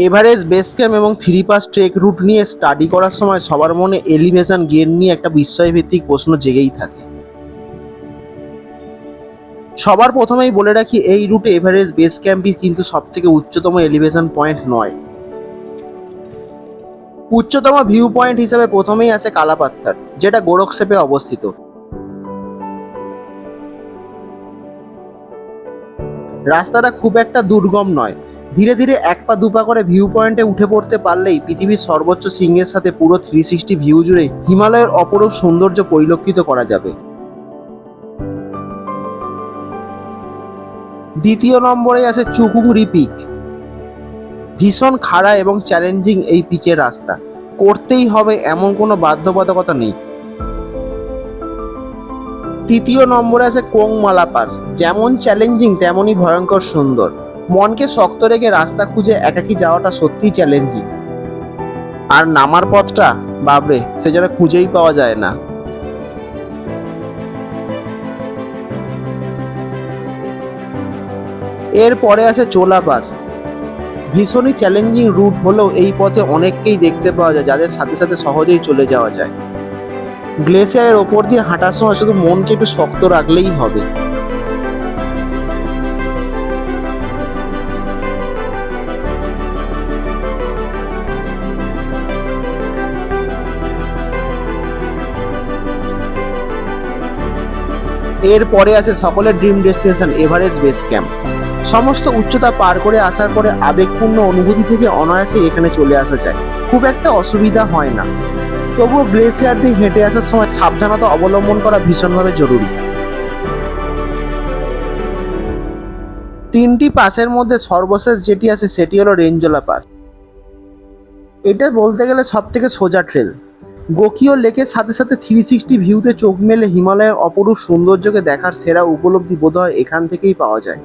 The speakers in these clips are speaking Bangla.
এভারেস্ট বেস ক্যাম্প এবং 3 পাস ট্রেক রুট নিয়ে স্টাডি করার সময় সবার মনে এলিভেশন গেইন নিয়ে একটা বিস্ময়ভিত্তিক প্রশ্ন জেগেই থাকে। সবার প্রথমেই বলে রাখি, এই রুটে এভারেস্ট বেস ক্যাম্পই কিন্তু সবথেকে উচ্চতম এলিভেশন পয়েন্ট নয়। উচ্চতম ভিউ পয়েন্ট হিসেবে প্রথমেই আসে কালাপাত্থার, যেটা গোরখসেপে অবস্থিত। রাস্তাটা খুব একটা দুর্গম নয়, ধীরে ধীরে 1 পা 2 পা করে ভিউ পয়েন্টে উঠে পড়তে পারলেই পৃথিবীর সর্বোচ্চ শৃঙ্গের সাথে পুরো 360 ভিউ জুড়ে হিমালয়ের অপরূপ সৌন্দর্য পরিলক্ষিত করা যাবে। দ্বিতীয় নম্বরে আছে চুকুংরি পিক। ভীষণ খাড়া এবং চ্যালেঞ্জিং এই পিচের রাস্তা, করতেই হবে এমন কোনো বাধ্যবাধকতা নেই। তৃতীয় নম্বরে আছে কোংমালা পাস, যেমন চ্যালেঞ্জিং তেমনই ভয়ঙ্কর সুন্দর। মনকে শক্ত রেখে রাস্তা খুঁজে একাকী যাওয়াটা সত্যিই চ্যালেঞ্জিং। আর নামার পথটা বাবরে, সে যেন খুঁজেই পাওয়া যায় না। এরপরে আছে চোলা পাস। ভীষণই চ্যালেঞ্জিং রুট হলেও এই পথে অনেককেই দেখতে পাওয়া যায় যাদের সাথে সাথে সহজেই চলে যাওয়া যায়। গ্লেসিয়ারের ওপর দিয়ে হাঁটার সময় শুধু মনকে একটু শক্ত রাখলেই হবে। এরপরে আছে সকলের dream destination Everest base camp. সমস্ত উচ্চতা পার করে আসার পরে আবেগপূর্ণ অনুভূতি থেকে অনায়াসে এখানে চলে আসা যায়, খুব একটা অসুবিধা হয় না। তবুও গ্লেসিয়ার দিয়ে হেঁটে আসার সময় সাবধানতা অবলম্বন করা ভীষণভাবে জরুরি। 3টি পাসের মধ্যে সর্বশেষ যেটি আছে সেটি হলো রেঞ্জোলা পাস। এটা বলতে গেলে সব থেকে সোজা ট্রেল। গোকিও লেকের সাথে সাথে 360 ভিউতে চোখ মেলে হিমালয়ের অপরূপ সৌন্দর্যকে দেখার সেরা উপলব্ধি বোধহয় এখান থেকেই পাওয়া যায়।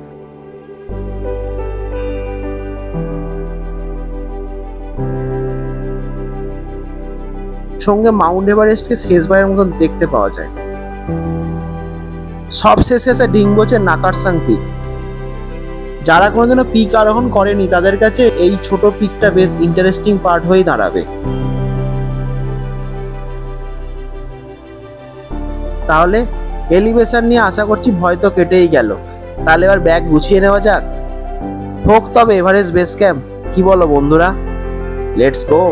সঙ্গে মাউন্ট এভারেস্টকে শেষবারের মতন দেখতে পাওয়া যায়। সব শেষে আছে ডিঙ্গোচের নাকারসাং পিক। যারা কোনোদিনও পিক আরোহণ করেনি তাদের কাছে এই ছোট পিকটা বেশ ইন্টারেস্টিং পার্ট হয়ে দাঁড়াবে। তাহলে এলিভেশন নিয়ে আশা করছি ভয় তো কেটেই গেল। তাহলে এবার ব্যাগ গুছিয়ে নেওয়া যাক, হোক তবে এভারেস্ট বেস ক্যাম্প। কি বলো বন্ধুরা? Let's go.